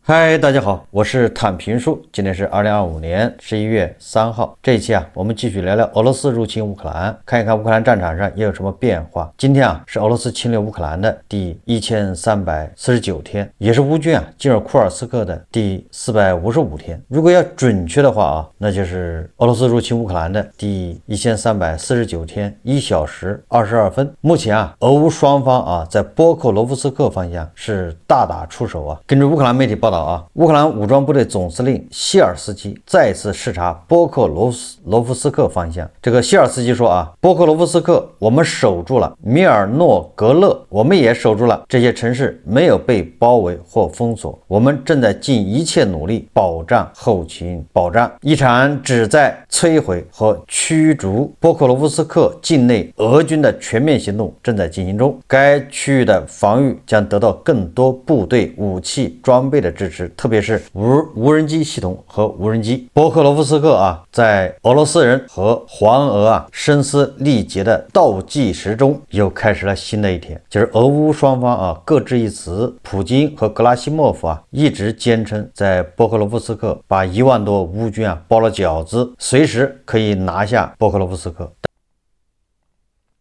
嗨，大家好，我是坦平叔。今天是2025年11月3号。这一期我们继续聊聊俄罗斯入侵乌克兰，看一看乌克兰战场上又有什么变化。今天是俄罗斯侵略乌克兰的第1349天，也是乌军进入库尔斯克的第455天。如果要准确的话那就是俄罗斯入侵乌克兰的第1349天1小时22分。目前俄乌双方在波克罗夫斯克方向是大打出手根据乌克兰媒体报道乌克兰武装部队总司令谢尔斯基再次视察波克罗夫斯克方向。这个谢尔斯基说波克罗夫斯克我们守住了，米尔诺格勒我们也守住了，这些城市没有被包围或封锁，我们正在尽一切努力保障后勤保障。一场旨在摧毁和驱逐波克罗夫斯克境内俄军的全面行动正在进行中，该区域的防御将得到更多部队武器装备的支持，特别是无人机系统和无人机。波克罗夫斯克在俄罗斯人和黄俄声嘶力竭的倒计时中又开始了新的一天，就是俄乌双方各执一词。普京和格拉西莫夫一直坚称在波克罗夫斯克把1万多乌军包了饺子，随时可以拿下波克罗夫斯克。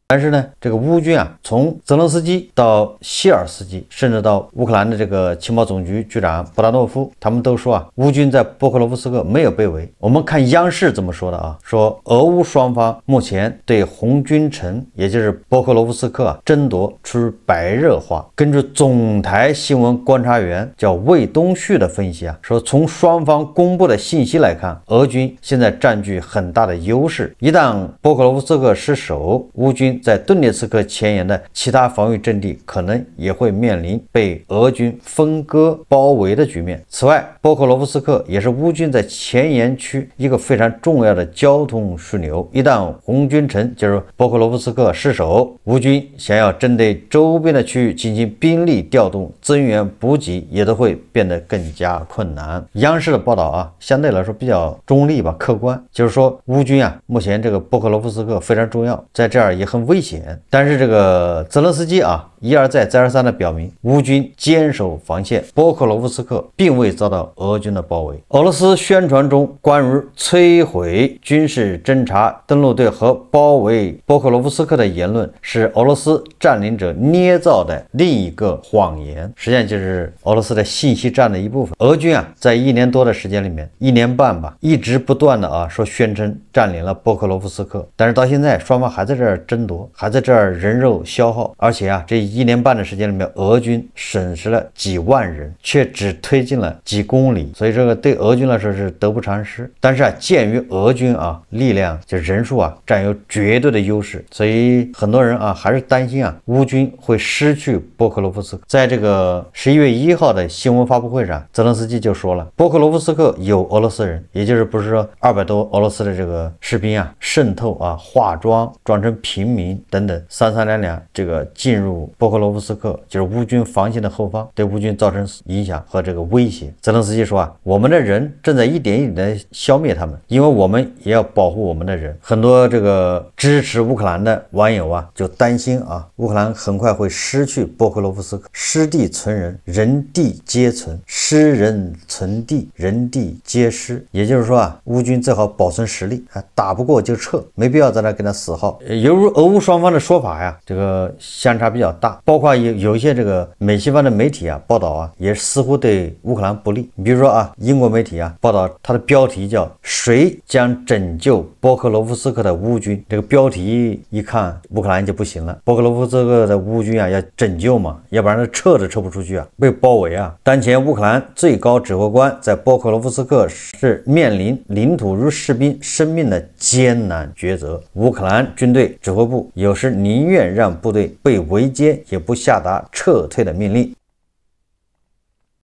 但是呢，这个乌军从泽连斯基到谢尔斯基，甚至到乌克兰的这个情报总局局长布达诺夫，他们都说乌军在波克罗夫斯克没有被围。我们看央视怎么说的说俄乌双方目前对红军城，也就是波克罗夫斯克争夺处于白热化。根据总台新闻观察员叫魏东旭的分析说从双方公布的信息来看，俄军现在占据很大的优势。一旦波克罗夫斯克失守，乌军在顿涅茨克前沿的其他防御阵地可能也会面临被俄军分割包围的局面。此外，波克罗夫斯克也是乌军在前沿区一个非常重要的交通枢纽。一旦红军城，就是波克罗夫斯克失守，乌军想要针对周边的区域进行兵力调动、增援补给也都会变得更加困难。央视的报道相对来说比较中立吧，客观，就是说乌军目前这个波克罗夫斯克非常重要，在这儿也很危险。但是这个泽连斯基一而再再而三的表明，乌军坚守防线，波克罗夫斯克并未遭到俄军的包围。俄罗斯宣传中关于摧毁军事侦察登陆队和包围波克罗夫斯克的言论，是俄罗斯占领者捏造的另一个谎言，实际上就是俄罗斯的信息战的一部分。俄军在1年多的时间里面，1年半吧，一直不断的说宣称占领了波克罗夫斯克，但是到现在双方还在这儿争夺，还在这儿人肉消耗，而且这1年半的时间里面，俄军损失了几万人，却只推进了几公里，所以这个对俄军来说是得不偿失。但是鉴于俄军力量就人数占有绝对的优势，所以很多人还是担心乌军会失去波克罗夫斯克。在这个11月1号的新闻发布会上，泽连斯基就说了，波克罗夫斯克有俄罗斯人，也就是不是说200多俄罗斯的这个士兵渗透化妆装成平民等等，三两这个进入波克罗夫斯克，就是乌军防线的后方，对乌军造成影响和这个威胁。泽连斯基说我们的人正在一点一点的消灭他们，因为我们也要保护我们的人。很多这个支持乌克兰的网友就担心乌克兰很快会失去波克罗夫斯克，失地存人，人地皆存，失人存地，人地皆失。也就是说乌军最好保存实力，打不过就撤，没必要在那跟他死耗。犹如俄乌双方的说法这个相差比较大，包括有一些这个美西方的媒体报道也似乎对乌克兰不利。你比如说英国媒体报道，它的标题叫谁将拯救波克罗夫斯克的乌军。这个标题一看，乌克兰就不行了，波克罗夫斯克的乌军要拯救嘛，要不然撤都撤不出去被包围当前乌克兰最高指挥官在波克罗夫斯克是面临领土与士兵生命的艰难抉择。乌克兰军队指挥部有时宁愿让部队被围歼，也不下达撤退的命令。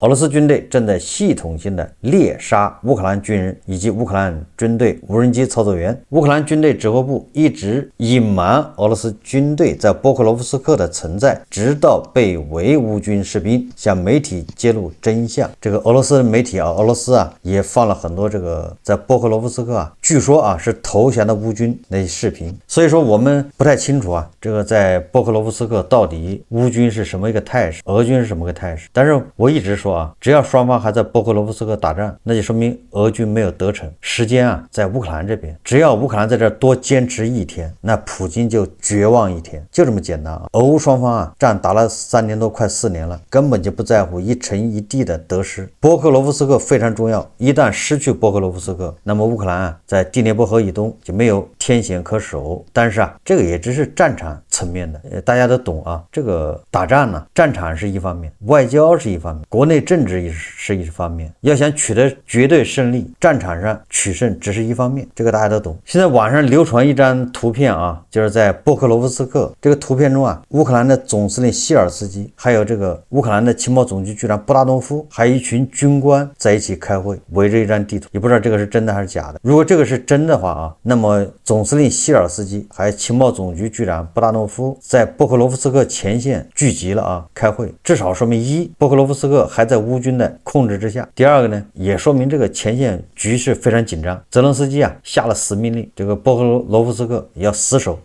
俄罗斯军队正在系统性的猎杀乌克兰军人以及乌克兰军队无人机操作员。乌克兰军队指挥部一直隐瞒俄罗斯军队在波克罗夫斯克的存在，直到被围乌军士兵向媒体揭露真相。这个俄罗斯媒体俄罗斯也放了很多这个在波克罗夫斯克据说是投降的乌军那些视频。所以说我们不太清楚这个在波克罗夫斯克到底乌军是什么一个态势，俄军是什么个态势。但是我一直说说啊，只要双方还在波克罗夫斯克打仗，那就说明俄军没有得逞，时间啊在乌克兰这边。只要乌克兰在这多坚持一天，那普京就绝望一天，就这么简单啊。俄乌双方啊战打了3年多，快4年了，根本就不在乎一城一地的得失。波克罗夫斯克非常重要，一旦失去波克罗夫斯克，那么乌克兰啊在第聂伯河以东就没有天险可守。但是啊，这个也只是战场层面的，大家都懂啊。这个打仗呢，战场是一方面，外交是一方面，国内政治也是一方面。要想取得绝对胜利，战场上取胜只是一方面，这个大家都懂。现在网上流传一张图片啊，就是在波克罗夫斯克这个图片中啊，乌克兰的总司令希尔斯基，还有这个乌克兰的情报总局局长布达诺夫，还有一群军官在一起开会，围着一张地图，也不知道这个是真的还是假的。如果这个是真的话啊，那么总司令希尔斯基还有情报总局局长布达诺夫在波克罗夫斯克前线聚集了啊，开会，至少说明一，波克罗夫斯克还在乌军的控制之下；第二个呢，也说明这个前线局势非常紧张。泽连斯基啊下了死命令，这个波克罗夫斯克要死守。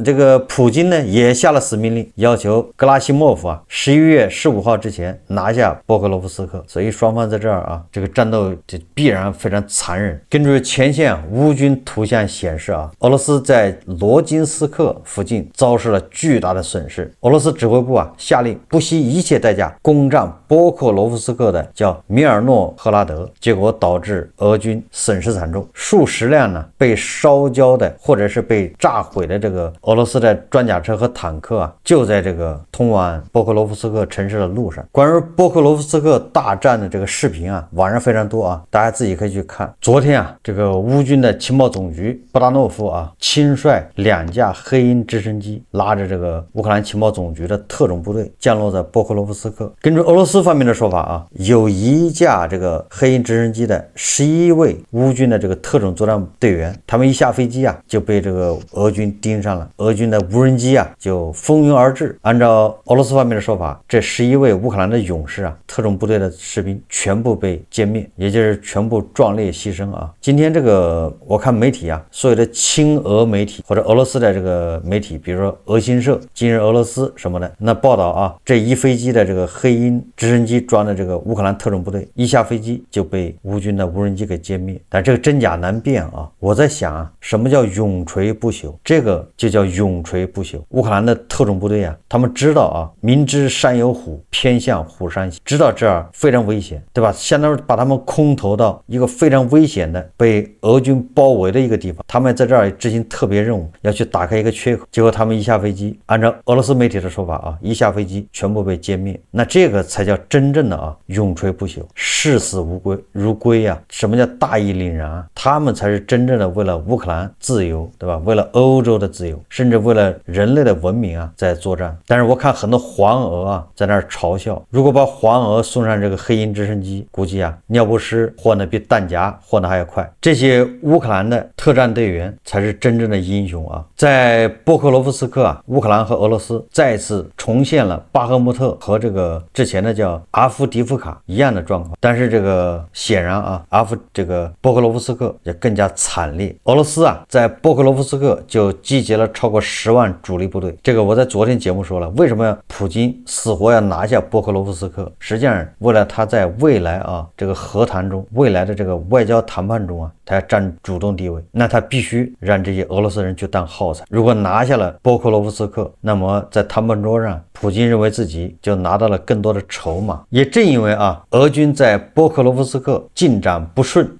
这个普京呢也下了死命令，要求格拉西莫夫啊11月15号之前拿下波克罗夫斯克。所以双方在这儿啊，这个战斗就必然非常残忍。根据前线乌军图像显示啊，俄罗斯在罗金斯克附近遭受了巨大的损失。俄罗斯指挥部啊下令不惜一切代价攻占波克罗夫斯克的叫米尔诺赫拉德，结果导致俄军损失惨重，数十辆呢被烧焦的或者是被炸毁的这个俄罗斯的装甲车和坦克啊，就在这个通往波克罗夫斯克城市的路上。关于波克罗夫斯克大战的这个视频啊，网上非常多啊，大家自己可以去看。昨天啊，这个乌军的情报总局布达诺夫啊，亲率2架黑鹰直升机，拉着这个乌克兰情报总局的特种部队降落在波克罗夫斯克。根据俄罗斯方面的说法啊，有1架这个黑鹰直升机的11位乌军的这个特种作战队员，他们一下飞机啊，就被这个俄军盯上了，俄军的无人机啊就蜂拥而至。按照俄罗斯方面的说法，这11位乌克兰的勇士啊，特种部队的士兵全部被歼灭，也就是全部壮烈牺牲啊。今天这个我看媒体啊，所有的亲俄媒体或者俄罗斯的这个媒体，比如说俄新社、今日俄罗斯什么的，那报道啊，这一飞机的这个黑鹰直升机装的这个乌克兰特种部队一下飞机就被乌军的无人机给歼灭。但这个真假难辨啊，我在想啊，什么叫永垂不朽？这个就叫永垂不朽。乌克兰的特种部队啊，他们知道啊，明知山有虎，偏向虎山行，知道这儿非常危险，对吧？相当于把他们空投到一个非常危险的被俄军包围的一个地方，他们在这儿执行特别任务，要去打开一个缺口。结果他们一下飞机，按照俄罗斯媒体的说法啊，一下飞机全部被歼灭。那这个才叫真正的啊永垂不朽，视死如归啊！什么叫大义凛然啊？他们才是真正的为了乌克兰自由，对吧？为了欧洲的自由，甚至为了人类的文明啊，在作战。但是我看很多黄俄啊，在那儿嘲笑，如果把黄俄送上这个黑鹰直升机，估计啊，尿不湿换的比弹夹换的还要快。这些乌克兰的特战队员才是真正的英雄啊！在波克罗夫斯克啊，乌克兰和俄罗斯再次重现了巴赫穆特和这个之前的叫阿夫迪夫卡一样的状况。但是这个显然啊，这个波克罗夫斯克也更加惨烈。俄罗斯啊，在波克罗夫斯克就集结了超过10万主力部队。这个我在昨天节目说了，为什么普京死活要拿下波克罗夫斯克？实际上为了他在未来啊这个和谈中，未来的这个外交谈判中啊，他要占主动地位，那他必须让这些俄罗斯人去当耗材。如果拿下了波克罗夫斯克，那么在谈判桌上，普京认为自己就拿到了更多的筹码。也正因为啊，俄军在波克罗夫斯克进展不顺，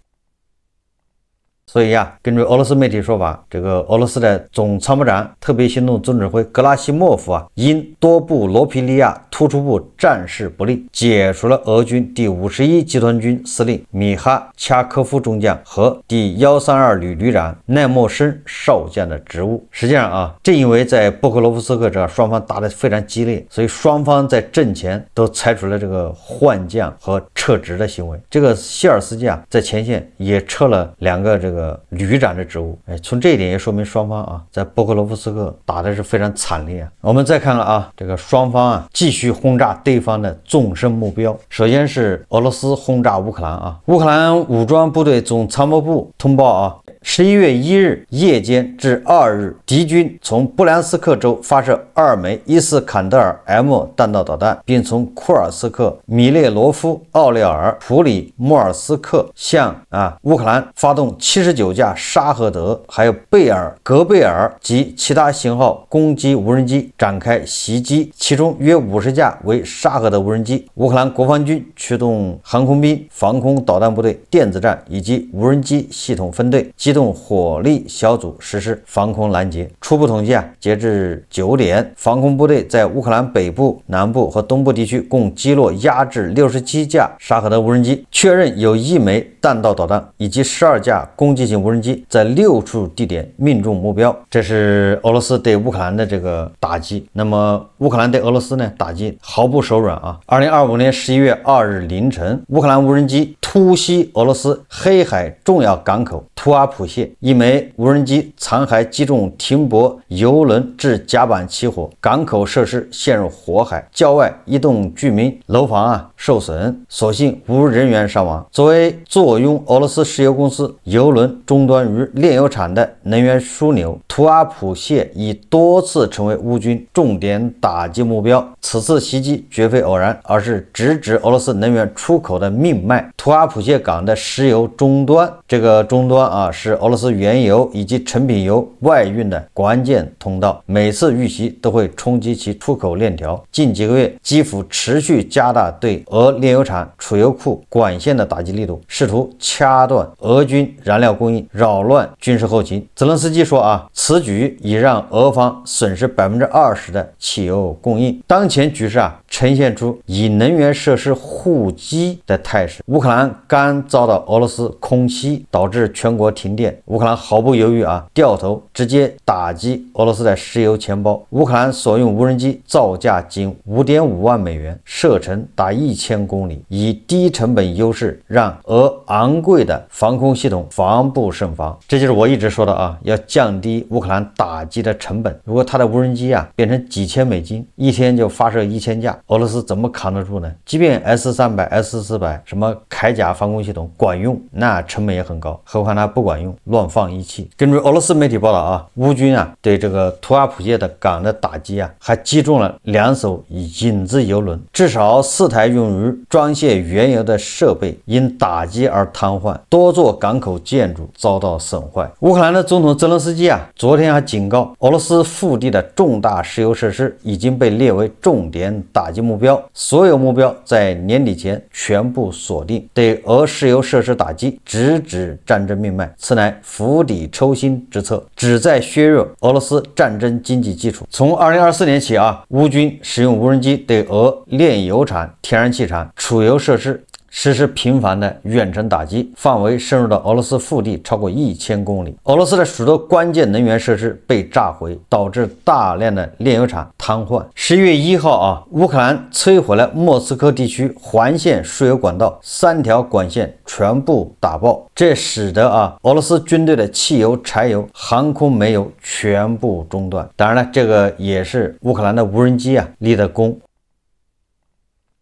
所以呀，根据俄罗斯媒体说法，这个俄罗斯的总参谋长特别行动总指挥格拉西莫夫啊，因多部罗皮利亚突出部战事不利，解除了俄军第51集团军司令米哈恰科夫中将和第132旅旅长奈莫申少将的职务。实际上啊，正因为在波克罗夫斯克这双方打得非常激烈，所以双方在阵前都采取了这个换将和撤职的行为。这个希尔斯基啊，在前线也撤了2个这个旅长的职务。从这一点也说明双方啊，在波克罗夫斯克打的是非常惨烈啊。我们再看看啊，这个双方啊继续轰炸对方的纵深目标。首先是俄罗斯轰炸乌克兰啊，乌克兰武装部队总参谋部通报啊， 11月1日夜间至2日，敌军从布良斯克州发射2枚伊斯坎德尔 M 弹道导弹，并从库尔斯克、米列罗夫、奥列尔、普里莫尔斯克向乌克兰发动79架沙赫德、还有贝尔、格贝尔及其他型号攻击无人机展开袭击，其中约50架为沙赫德无人机。乌克兰国防军驱动航空兵、防空导弹部队、电子战以及无人机系统分队，机动火力小组实施防空拦截。初步统计截至9点，防空部队在乌克兰北部、南部和东部地区共击落压制67架沙赫德无人机，确认有1枚弹道导弹以及12架攻击型无人机在6处地点命中目标。这是俄罗斯对乌克兰的这个打击。那么乌克兰对俄罗斯呢打击毫不手软2025年11月2日凌晨，乌克兰无人机突袭俄罗斯黑海重要港口图阿普谢，1枚无人机残骸击中停泊油轮致甲板起火，港口设施陷入火海，郊外一栋居民楼房受损，所幸无人员伤亡。作为坐拥俄罗斯石油公司油轮终端于炼油厂的能源枢纽，图阿普谢已多次成为乌军重点打击目标。此次袭击绝非偶然，而是直指俄罗斯能源出口的命脉。图阿普谢港的石油终端，这个终端是俄罗斯原油以及成品油外运的关键通道，每次遇袭都会冲击其出口链条。近几个月，基辅持续加大对俄炼油厂、储油库、管线的打击力度，试图掐断俄军燃料供应，扰乱军事后勤。泽连斯基说此举已让俄方损失20%的汽油供应。当前局势呈现出以能源设施互击的态势。乌克兰刚遭到俄罗斯空袭，导致全国停电，乌克兰毫不犹豫掉头直接打击俄罗斯的石油钱包。乌克兰所用无人机造价仅5.5万美元，射程达1000公里，以低成本优势让俄昂贵的防空系统防不胜防。这就是我一直说的要降低乌克兰打击的成本。如果它的无人机变成几千美金，一天就发射1000架，俄罗斯怎么扛得住呢？即便 S300、S400 什么铠甲防空系统管用，那成本也很高，何况它不管用，乱放一气。根据俄罗斯媒体报道乌军对这个图阿普谢的港的打击还击中了2艘影子油轮，至少4台用于装卸原油的设备因打击而瘫痪，多座港口建筑遭到损坏。乌克兰的总统泽连斯基昨天还警告，俄罗斯腹地的重大石油设施已经被列为重点打击目标，所有目标在年底前全部锁定，对俄石油设施打击直指战争命脉，此乃釜底抽薪之策，旨在削弱俄罗斯战争经济基础。从2024年起乌军使用无人机对俄炼油厂、天然气厂、储油设施实施频繁的远程打击，范围深入到俄罗斯腹地超过1000公里。俄罗斯的许多关键能源设施被炸毁，导致大量的炼油厂瘫痪。11月1号乌克兰摧毁了莫斯科地区环线输油管道，3条管线全部打爆，这使得俄罗斯军队的汽油、柴油、航空煤油全部中断。当然了，这个也是乌克兰的无人机立的功。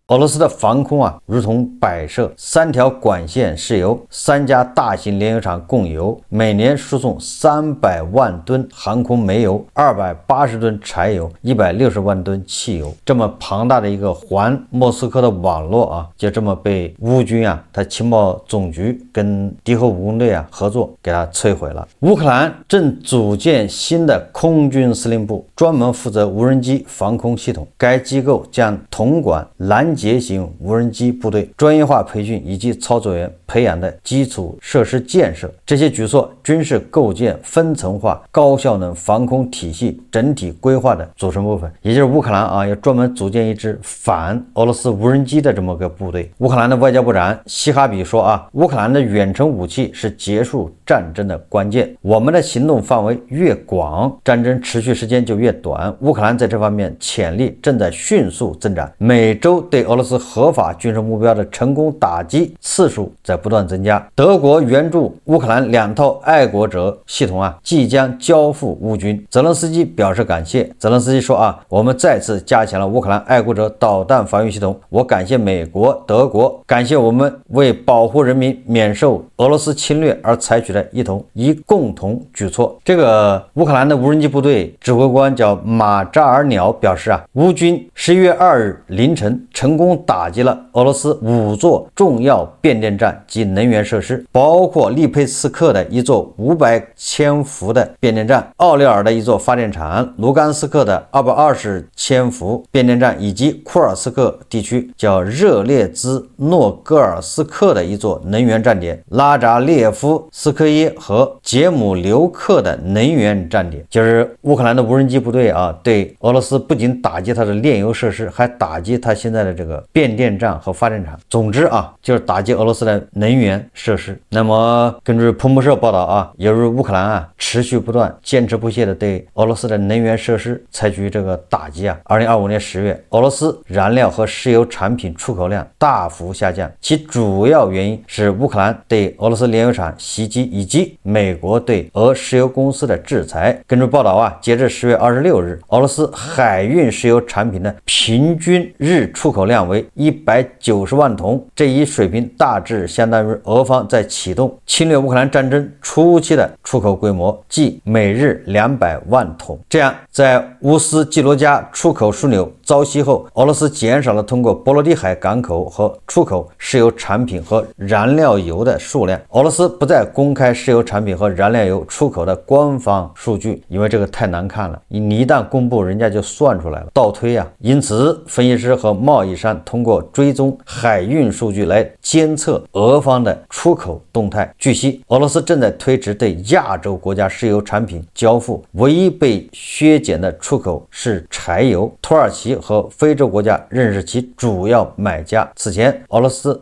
俄罗斯的防空如同摆设3条管线试油，3家大型炼油厂供油，每年输送300万吨航空煤油、280吨柴油、160万吨汽油。这么庞大的一个环莫斯科的网络就这么被乌军他情报总局跟敌后武工队合作给它摧毁了。乌克兰正组建新的空军司令部，专门负责无人机防空系统。该机构将统管拦截型无人机部队专业化培训以及操作员培养的基础设施建设。这些举措均是构建分层化、高效能防空体系整体规划的组成部分。也就是乌克兰要专门组建一支反俄罗斯无人机的这么个部队。乌克兰的外交部长西哈比说乌克兰的远程武器是结束战争的关键，我们的行动范围越广，战争持续时间就越短。乌克兰在这方面潜力正在迅速增长，每周对俄罗斯合法军事目标的成功打击次数在不断增加。德国援助乌克兰2套爱国者系统即将交付乌军，泽连斯基表示感谢。泽连斯基说我们再次加强了乌克兰爱国者导弹防御系统，我感谢美国、德国，感谢我们为保护人民免受俄罗斯侵略而采取的的以共同举措。这个乌克兰的无人机部队指挥官叫马扎尔鸟表示啊，乌军11月2日凌晨成功打击了俄罗斯5座重要变电站及能源设施，包括利佩茨克的一座500千伏的变电站，奥利尔的一座发电厂，卢甘斯克的220千伏变电站，以及库尔斯克地区叫热列兹诺戈尔斯克的一座能源站点，拉扎列夫斯科耶和杰姆留克的能源站点。就是乌克兰的无人机部队啊，对俄罗斯不仅打击它的炼油设施，还打击它现在的这个变电站和发电厂。总之啊，就是打击俄罗斯的能源设施。那么根据彭博社报道啊，由于乌克兰啊持续不断、坚持不懈地对俄罗斯的能源设施采取这个打击啊，2025年10月，俄罗斯燃料和石油产品出口量大幅下降，其主要原因是乌克兰对俄罗斯炼油厂袭击以及美国对俄石油公司的制裁。根据报道啊，截至10月26日，俄罗斯海运石油产品的平均日出口量为190万桶，这一水平大致相当于俄方在启动侵略乌克兰战争初期的出口规模，即每日200万桶。这样，在乌斯季罗加出口枢纽遭袭后，俄罗斯减少了通过波罗的海港口和出口石油产品和燃料油的数量。俄罗斯不再公开石油产品和燃料油出口的官方数据，因为这个太难看了，你一旦公布，人家就算出来了，倒推啊。因此，分析师和贸易商通过追踪海运数据来监测俄方的出口动态。据悉，俄罗斯正在推迟对亚洲国家石油产品交付，唯一被削减的出口是柴油。土耳其和非洲国家仍是其主要买家。此前，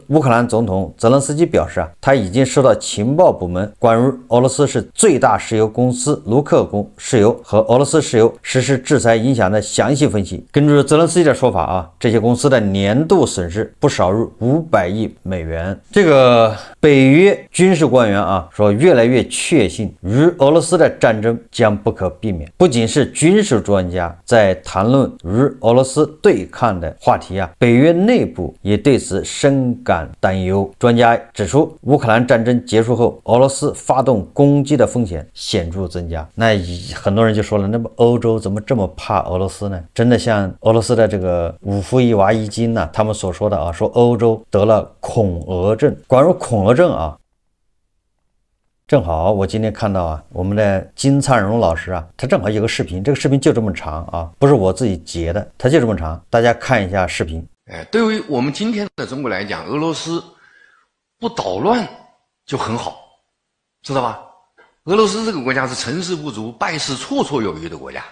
乌克兰总统泽连斯基表示啊，他已经收到情报部门关于俄罗斯是最大石油公司卢克石油和俄罗斯石油实施制裁影响的详细分析。根据泽连斯基的说法啊，这些公司的年度损失不少于500亿美元。这个北约军事官员啊说，越来越确信与俄罗斯的战争将不可避免。不仅是军事专家在谈论与俄罗斯对抗的话题啊，北约内部也对此深感担忧。专家指出，乌克兰战争结束后，俄罗斯发动攻击的风险显著增加。那很多人就说了，那么欧洲怎么这么怕俄罗斯呢？真的像俄罗斯的这个5夫1娃1金呢，他们所说的啊，说欧洲得了恐俄症。关于恐俄症啊，正好我今天看到啊，我们的金灿荣老师啊，他正好有个视频，这个视频就这么长啊，不是我自己截的，他就这么长，大家看一下视频。对于我们今天的中国来讲，俄罗斯不捣乱就很好，知道吧？俄罗斯这个国家是成事不足败事绰绰有余的国家，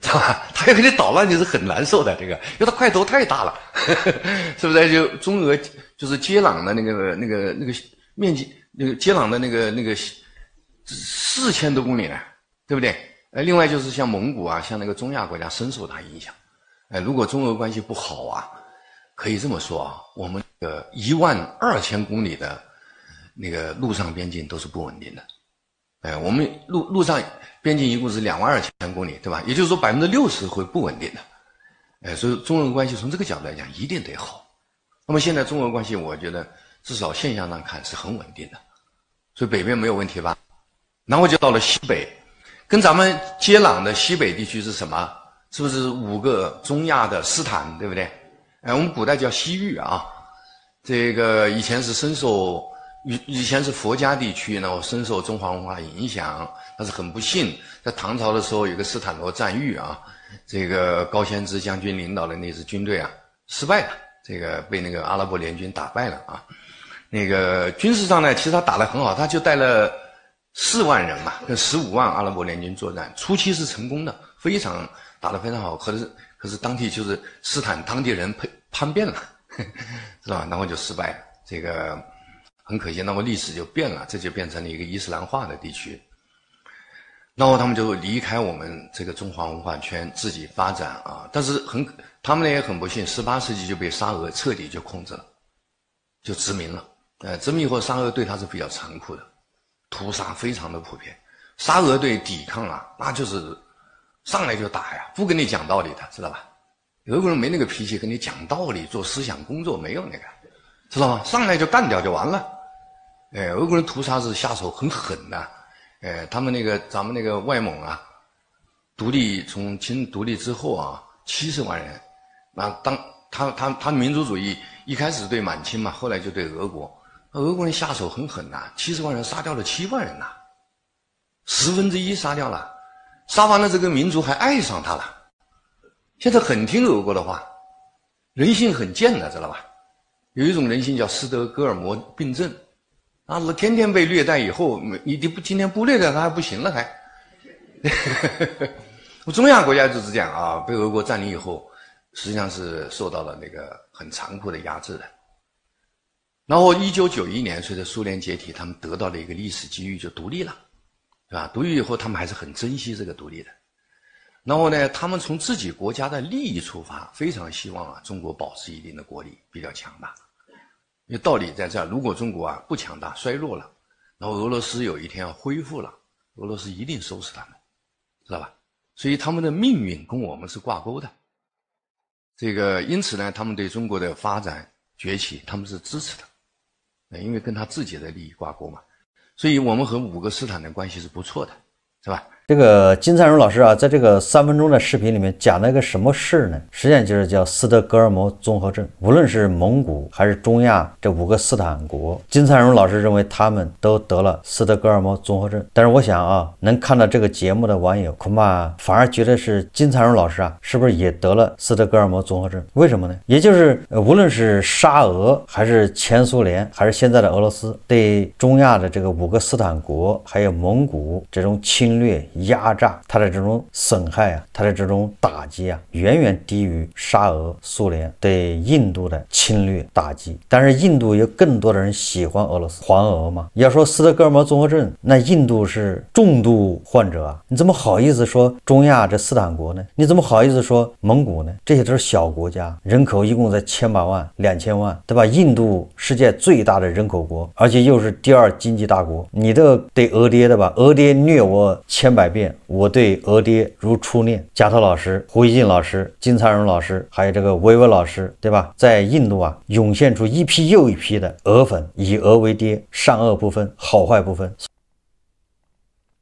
知道吧？他要给你捣乱就是很难受的，这个因为他块头太大了，是不是？就中俄就是接壤的那个面积，那个接壤的那个4000多公里呢，对不对？另外就是像蒙古啊，像那个中亚国家深受它影响。如果中俄关系不好啊，可以这么说啊，我们12000公里的那个陆上边境都是不稳定的。我们陆上边境一共是22000公里，对吧？也就是说60%会不稳定的。所以中俄关系从这个角度来讲一定得好。那么现在中俄关系，我觉得至少现象上看是很稳定的，所以北边没有问题吧？然后就到了西北，跟咱们接壤的西北地区是什么？是不是5个中亚的斯坦，对不对？我们古代叫西域啊，这个以前是佛家地区呢，深受中华文化影响，但是很不幸，在唐朝的时候有个斯坦罗战役啊，这个高仙芝将军领导的那支军队啊失败了，这个被那个阿拉伯联军打败了啊。那个军事上呢，其实他打得很好，他就带了4万人嘛，跟15万阿拉伯联军作战，初期是成功的，打得非常好。可是当地就是斯坦当地人叛变了，是吧？然后就失败了，这个很可惜。那么历史就变了，这就变成了一个伊斯兰化的地区。然后他们就离开我们这个中华文化圈，自己发展啊。但是他们呢也很不幸，18世纪就被沙俄彻底就控制了，就殖民了。殖民以后，沙俄对他是比较残酷的，屠杀非常的普遍。沙俄对抵抗啊，那就是上来就打呀，不跟你讲道理的，知道吧？俄国人没那个脾气跟你讲道理，做思想工作没有那个，知道吗？上来就干掉就完了。俄国人屠杀是下手很狠的，他们咱们那个外蒙啊，从清独立之后啊，70万人，那他民族主义一开始对满清嘛，后来就对俄国，俄国人下手很狠呐，70万人杀掉了7万人呐，1/10杀掉了，杀完了这个民族还爱上他了，现在很听俄国的话，人性很贱的，知道吧？有一种人性叫斯德哥尔摩病症。啊，天天被虐待以后，你今天不虐待他还不行了还。中亚国家就是这样啊，被俄国占领以后，实际上是受到了那个很残酷的压制的。然后1991年，随着苏联解体，他们得到了一个历史机遇，就独立了，对吧？独立以后，他们还是很珍惜这个独立的。然后呢，他们从自己国家的利益出发，非常希望啊，中国保持一定的国力，比较强大。因为道理在这儿，如果中国啊不强大衰弱了，然后俄罗斯有一天要恢复了，俄罗斯一定收拾他们，知道吧？所以他们的命运跟我们是挂钩的。因此呢，他们对中国的发展崛起，他们是支持的，因为跟他自己的利益挂钩嘛。所以我们和5个斯坦的关系是不错的，是吧？这个金灿荣老师啊，在这个3分钟的视频里面讲了一个什么事呢？实际上就是叫斯德哥尔摩综合症。无论是蒙古还是中亚这5个斯坦国，金灿荣老师认为他们都得了斯德哥尔摩综合症。但是我想啊，能看到这个节目的网友恐怕反而觉得是金灿荣老师啊，是不是也得了斯德哥尔摩综合症？为什么呢？也就是无论是沙俄还是前苏联还是现在的俄罗斯，对中亚的这个5个斯坦国还有蒙古这种侵略压榨，它的这种损害啊，它的这种打击啊，远远低于沙俄、苏联对印度的侵略打击。但是印度有更多的人喜欢俄罗斯，还俄嘛。要说斯德哥尔摩综合症，那印度是重度患者啊，你怎么好意思说中亚这斯坦国呢？你怎么好意思说蒙古呢？这些都是小国家，人口一共在千把万、2000万，对吧？印度世界最大的人口国，而且又是第2经济大国，你都对俄爹的吧？俄爹虐我千百遍，我对俄爹如初恋。加特老师、胡一静老师、金灿荣老师，还有这个维维老师，对吧？在印度啊，涌现出一批又一批的俄粉，以俄为爹，善恶不分，好坏不分。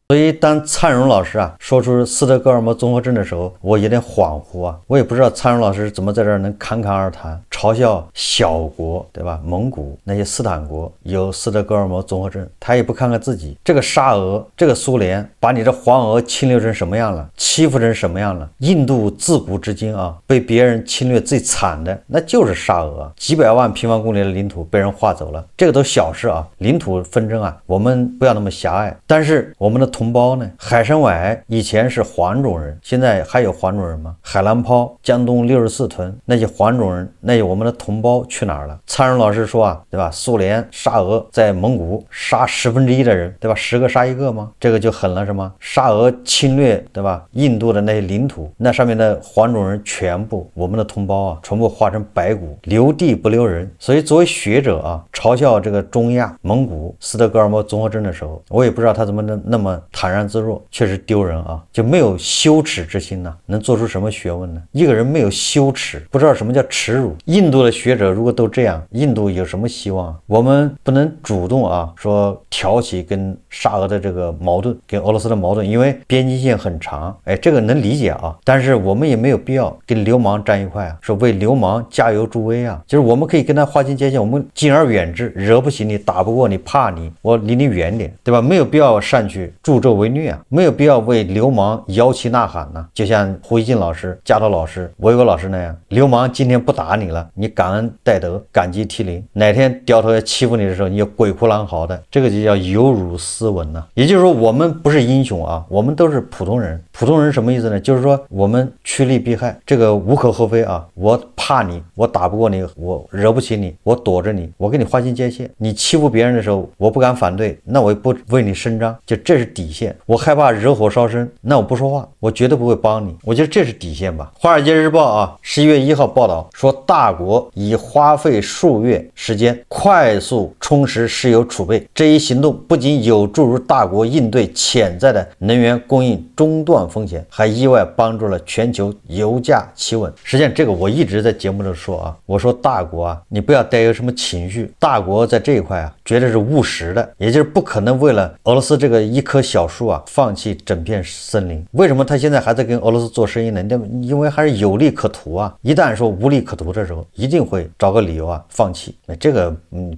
所以当灿荣老师啊说出斯德哥尔摩综合症的时候，我有点恍惚啊，我也不知道灿荣老师怎么在这儿能侃侃而谈，嘲笑小国，对吧？蒙古那些斯坦国有斯德哥尔摩综合症，他也不看看自己，这个沙俄、这个苏联把你这黄俄侵略成什么样了，欺负成什么样了？印度自古至今啊，被别人侵略最惨的那就是沙俄，几百万平方公里的领土被人划走了，这个都小事啊，领土纷争啊，我们不要那么狭隘。但是我们的同胞呢？海参崴以前是黄种人，现在还有黄种人吗？海南泡、江东64屯那些黄种人，那些我们的同胞去哪儿了？灿荣老师说啊，对吧？苏联、沙俄在蒙古杀1/10的人，对吧？10个杀1个吗？这个就狠了是吗？沙俄侵略，对吧？印度的那些领土，那上面的黄种人全部我们的同胞啊，全部化成白骨，留地不留人。所以作为学者啊，嘲笑这个中亚、蒙古、斯德哥尔摩综合症的时候，我也不知道他怎么能那么坦然自若，确实丢人啊，就没有羞耻之心呢，能做出什么学问呢？一个人没有羞耻，不知道什么叫耻辱。印度的学者如果都这样，印度有什么希望？我们不能主动啊说挑起跟沙俄的这个矛盾，跟俄罗斯的矛盾，因为边境线很长，这个能理解啊。但是我们也没有必要跟流氓站一块啊，说为流氓加油助威啊。就是我们可以跟他划清界限，我们敬而远之，惹不起你，打不过你，怕你，我离你远点，对吧？没有必要上去助纣为虐啊，没有必要为流氓摇旗呐喊呢。就像胡一静老师、加头老师、维维老师那样，流氓今天不打你了，你感恩戴德，感激涕零；哪天掉头要欺负你的时候，你就鬼哭狼嚎的，这个就叫有辱斯文呢。也就是说，我们不是英雄啊，我们都是普通人。普通人什么意思呢？就是说我们趋利避害，这个无可厚非啊。我怕你，我打不过你，我惹不起你，我躲着你，我跟你划清界限。你欺负别人的时候，我不敢反对，那我也不为你声张，就这是底线，我害怕惹火烧身，那我不说话，我绝对不会帮你。我觉得这是底线吧。华尔街日报啊11月1号报道说，大国已花费数月时间快速充实石油储备，这一行动不仅有助于大国应对潜在的能源供应中断风险，还意外帮助了全球油价企稳。实际上这个我一直在节目中说啊，我说大国啊，你不要带有什么情绪，大国在这一块啊绝对是务实的，也就是不可能为了俄罗斯这个一棵小树啊放弃整片森林。为什么他现在还在跟俄罗斯做生意呢？因为还是有利可图啊，一旦说无利可图的时候，一定会找个理由啊放弃。这个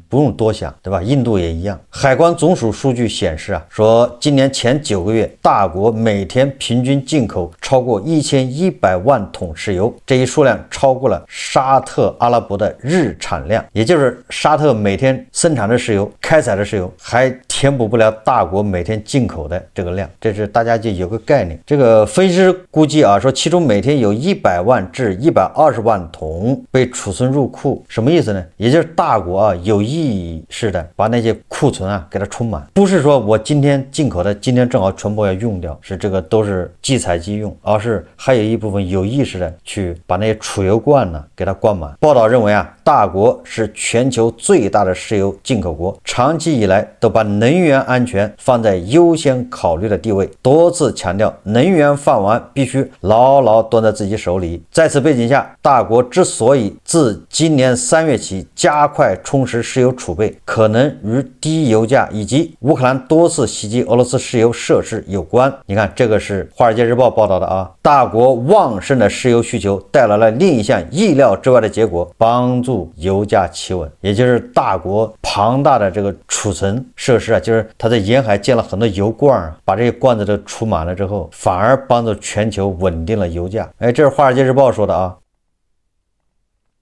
不用多想，对吧？印度也一样。海关总署数据显示啊，说今年前9个月，大国每天平均进口超过1100万桶石油，这一数量超过了沙特阿拉伯的日产量，也就是沙特每天生产的石油、开采的石油还填补不了大国每天进口的这个量，这是大家就有个概念。这个分析师估计啊，说其中每天有100万至120万桶被储存入库，什么意思呢？也就是大国啊有意识的把那些库存啊给它充满，不是说我今天进口的今天正好全部要用掉，是这个都是即采即用，而是还有一部分有意识的去把那些储油罐呢给它灌满。报道认为啊，大国是全球最大的石油进口国，长期以来都把能源安全放在优先考虑的地位，多次强调能源饭碗必须牢牢端在自己手里。在此背景下，大国之所以自今年3月起加快充实石油储备，可能与低油价以及乌克兰多次袭击俄罗斯石油设施有关。你看，这个是华尔街日报报道的啊，大国旺盛的石油需求带来了另一项意料之外的结果，帮助油价企稳，也就是大国庞大的这个储存设施啊，就是它在沿海建了很多油罐啊，把这些罐子都储满了之后，反而帮助全球稳定了油价。这是华尔街日报说的啊。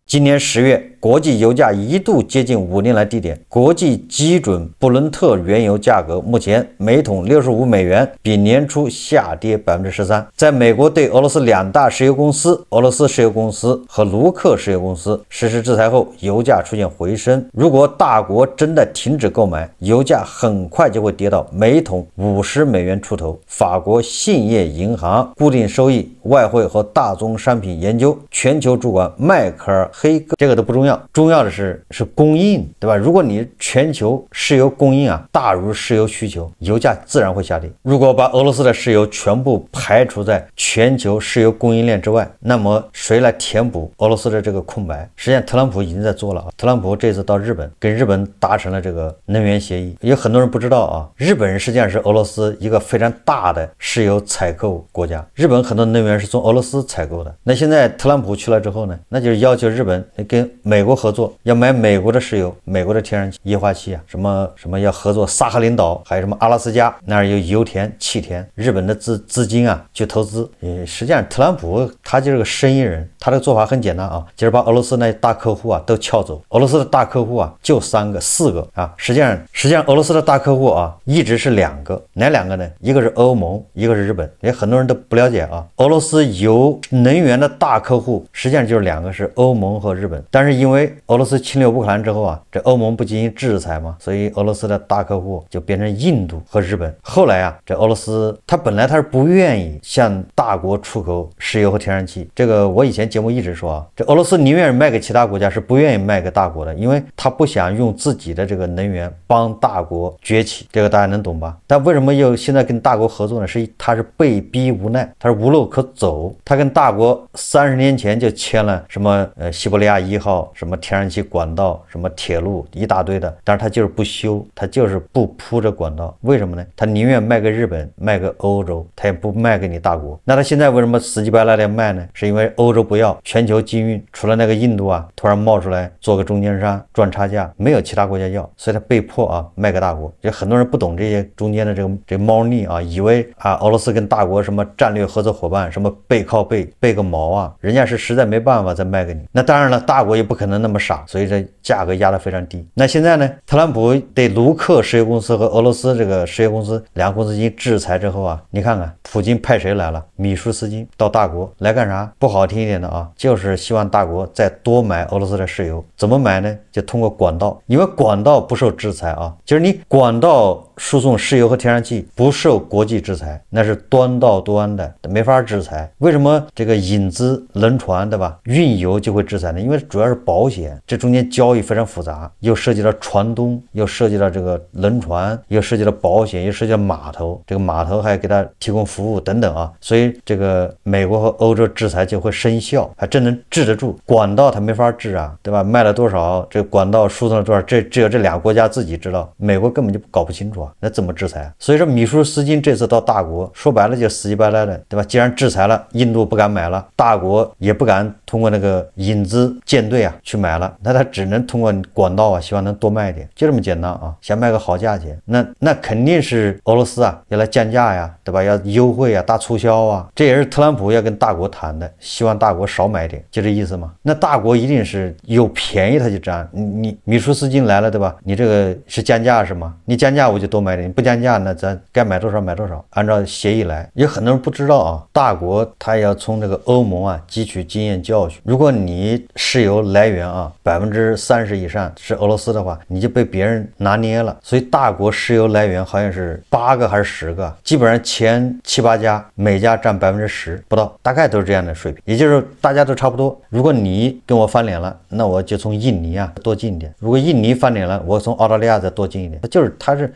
今年10月，国际油价一度接近5年来低点，国际基准布伦特原油价格目前每桶65美元，比年初下跌 13%。在美国对俄罗斯2大石油公司俄罗斯石油公司和卢克石油公司实施制裁后，油价出现回升。如果大国真的停止购买，油价很快就会跌到每桶50美元出头。法国信业银行固定收益、外汇和大宗商品研究全球主管迈克尔黑格，这个都不重要，重要的是供应，对吧？如果你全球石油供应啊大于石油需求，油价自然会下跌。如果把俄罗斯的石油全部排除在全球石油供应链之外，那么谁来填补俄罗斯的这个空白？实际上特朗普已经在做了啊。特朗普这次到日本，跟日本达成了这个能源协议。有很多人不知道啊，日本实际上是俄罗斯一个非常大的石油采购国家，日本很多能源是从俄罗斯采购的。那现在特朗普去了之后呢，那就是要求日本跟美国合作，要买美国的石油、美国的天然气、液化气啊，什么要合作萨赫林岛，还有什么阿拉斯加那儿有油田、气田，日本的资金啊去投资。实际上特朗普他就是个生意人，他的做法很简单啊，就是把俄罗斯那大客户啊都撬走。俄罗斯的大客户啊就4个啊，实际上俄罗斯的大客户啊一直是2个，哪2个呢？一个是欧盟，一个是日本。很多人都不了解啊，俄罗斯油能源的大客户实际上就是2个，是欧盟和日本。但是因为俄罗斯侵略乌克兰之后啊，这欧盟不进行制裁嘛，所以俄罗斯的大客户就变成印度和日本。后来啊，这俄罗斯他本来他是不愿意向大国出口石油和天然气，这个我以前节目一直说啊，这俄罗斯宁愿卖给其他国家，是不愿意卖给大国的，因为他不想用自己的这个能源帮大国崛起，这个大家能懂吧？但为什么又现在跟大国合作呢？他是被逼无奈，他是无路可走。他跟大国30年前就签了什么西伯利亚1号，什么天然气管道，什么铁路一大堆的，但是他就是不修，他就是不铺这管道。为什么呢？他宁愿卖给日本，卖给欧洲，他也不卖给你大国。那他现在为什么死乞白赖的卖呢？是因为欧洲不要，全球禁运，除了那个印度啊突然冒出来做个中间商赚差价，没有其他国家要，所以他被迫啊卖给大国。就很多人不懂这些中间的这猫腻啊，以为啊俄罗斯跟大国什么战略合作伙伴，什么背靠背背个毛啊，人家是实在没办法再卖给你。那当然了，大国也不可能那么傻，所以这价格压得非常低。那现在呢，特朗普对卢克石油公司和俄罗斯这个石油公司2个公司进行制裁之后啊，你看看普京派谁来了？米舒斯金到大国来干啥？不好听一点的啊，就是希望大国再多买俄罗斯的石油。怎么买呢？就通过管道，因为管道不受制裁啊，就是你管道输送石油和天然气不受国际制裁，那是端到端的，没法制裁。为什么这个引资轮船，对吧？运油就会制裁呢？因为主要是保险，这中间交易非常复杂，又涉及到船东，又涉及到这个轮船，又涉及到保险，又涉及到码头，这个码头还给他提供服务等等啊，所以这个美国和欧洲制裁就会生效，还真能治得住。管道它没法治啊，对吧？卖了多少，这个管道输送了多少，这只有这两个国家自己知道，美国根本就搞不清楚啊，那怎么制裁啊？所以说米舒斯金这次到大国，说白了就死乞白赖的，对吧？既然制裁了，印度不敢买了，大国也不敢通过那个引资舰队啊去买了，那他只能通过管道啊，希望能多卖一点，就这么简单啊，想卖个好价钱，那肯定是俄罗斯啊要来降价呀，对吧？要优惠啊，大促销啊，这也是特朗普要跟大国谈的，希望大国少买点，就这意思嘛。那大国一定是有便宜他就占，你米舒斯金来了，对吧？你这个是降价是吗？你降价我就多买点，你不降价那咱该买多少买多少，按照协议来。有很多人不知道啊，大国他要从这个欧盟啊汲取经验教训。如果你石油来源啊30%以上是俄罗斯的话，你就被别人拿捏了。所以大国石油来源好像是8个还是10个，基本上前7、8家每家占10%不到，大概都是这样的水平，也就是大家都差不多。如果你跟我翻脸了，那我就从印尼啊多进一点；如果印尼翻脸了，我从澳大利亚再多进一点。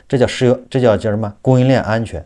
这叫石油，这叫什么？供应链安全。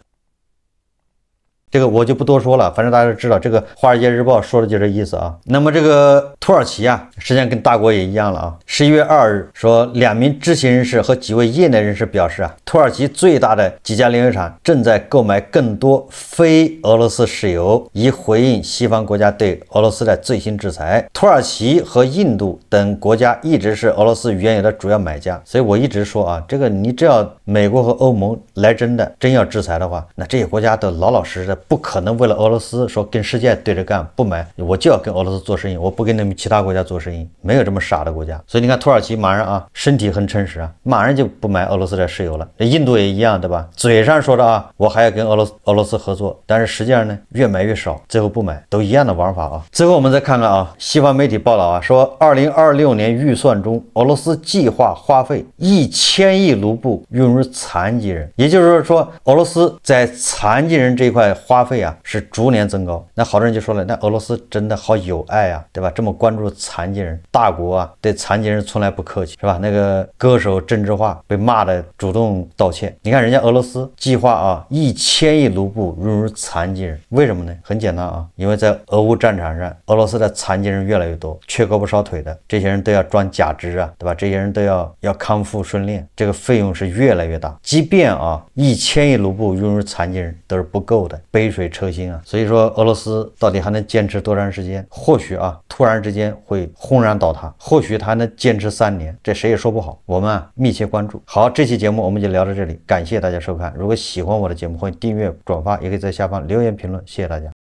这个我就不多说了，反正大家都知道，这个《华尔街日报》说的就这意思啊。那么这个土耳其啊，实际上跟大国也一样了啊。11月2日说，2名知情人士和几位业内人士表示啊，土耳其最大的几家炼油厂正在购买更多非俄罗斯石油，以回应西方国家对俄罗斯的最新制裁。土耳其和印度等国家一直是俄罗斯原油的主要买家，所以我一直说啊，这个你只要美国和欧盟来真要制裁的话，那这些国家都老老实实的。不可能为了俄罗斯说跟世界对着干，不买我就要跟俄罗斯做生意，我不跟你们其他国家做生意，没有这么傻的国家。所以你看土耳其马上啊，身体很诚实啊，马上就不买俄罗斯的石油了。印度也一样，对吧？嘴上说的啊，我还要跟俄罗斯合作，但是实际上呢，越买越少，最后不买，都一样的玩法啊。最后我们再看看啊，西方媒体报道啊，说2026年预算中，俄罗斯计划花费1000亿卢布用于残疾人，也就是说，俄罗斯在残疾人这一块花费啊是逐年增高。那好多人就说了，那俄罗斯真的好有爱啊，对吧？这么关注残疾人，大国啊对残疾人从来不客气，是吧？那个歌手郑智化被骂的主动道歉。你看人家俄罗斯计划啊1000亿卢布用于残疾人，为什么呢？很简单啊，因为在俄乌战场上，俄罗斯的残疾人越来越多，缺胳膊少腿的，这些人都要装假肢啊，对吧？这些人都要康复训练，这个费用是越来越大。即便啊1000亿卢布用于残疾人都是不够的，杯水车薪啊。所以说俄罗斯到底还能坚持多长时间？或许啊突然之间会轰然倒塌，或许他还能坚持3年，这谁也说不好。我们啊密切关注。好，这期节目我们就聊到这里，感谢大家收看。如果喜欢我的节目，欢迎订阅转发，也可以在下方留言评论，谢谢大家。